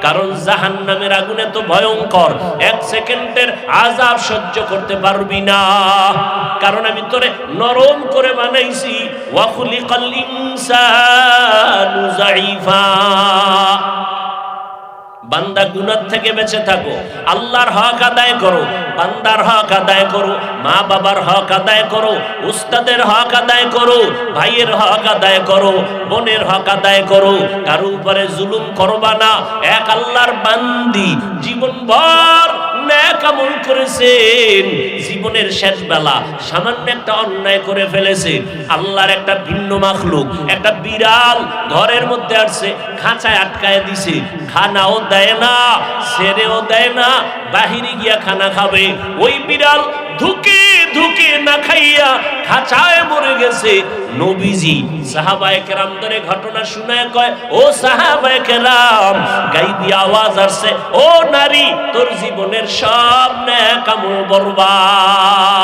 কারণ জাহান্নামের আগুন এত ভয়ঙ্কর, 1 সেকেন্ডের আযাব সহ্য করতে পারবি না। কারণ আমি তোরে নরম করে বানাইছি, ওয়া খুলিকাল ইনসানু যায়ীফা। বান্দা গুনাহ থেকে বেঁচে থাকো, আল্লাহর হক আদায় করো, বান্দার হক আদায় করো, মা বাবার হক আদায় করো, উস্তাদের হক আদায় করো, ভাইয়ের হক আদায় করো, বোনের হক আদায় করো। কারো উপরে জুলুম করবা না। এক আল্লাহর বান্দি জীবনভর নেক আমল করেছেন, জীবনের শেষ বেলা সামান্য একটা অন্যায় করে ফেলেছে। আল্লাহর একটা ভিন্ন মাখলুক, একটা বিড়াল ঘরের মধ্যে আসছে, খাঁচায় আটকায় দিছে, খানাও দেয় না, ছেড়েও দেয় না, বাহিরে গিয়া খানা খাবে। ওই বিড়াল ধুকে ধুকে না খাইয়া খাঁচায় মরে গেছে। নবীজি সাহাবায়ে কেরামদের ঘটনা শুনায় কয়, ও সাহাবায়ে কেরাম, গাইবি আওয়াজ আসছে, ও নারী, তোর জীবনের সব নেক আমল বরবাদ।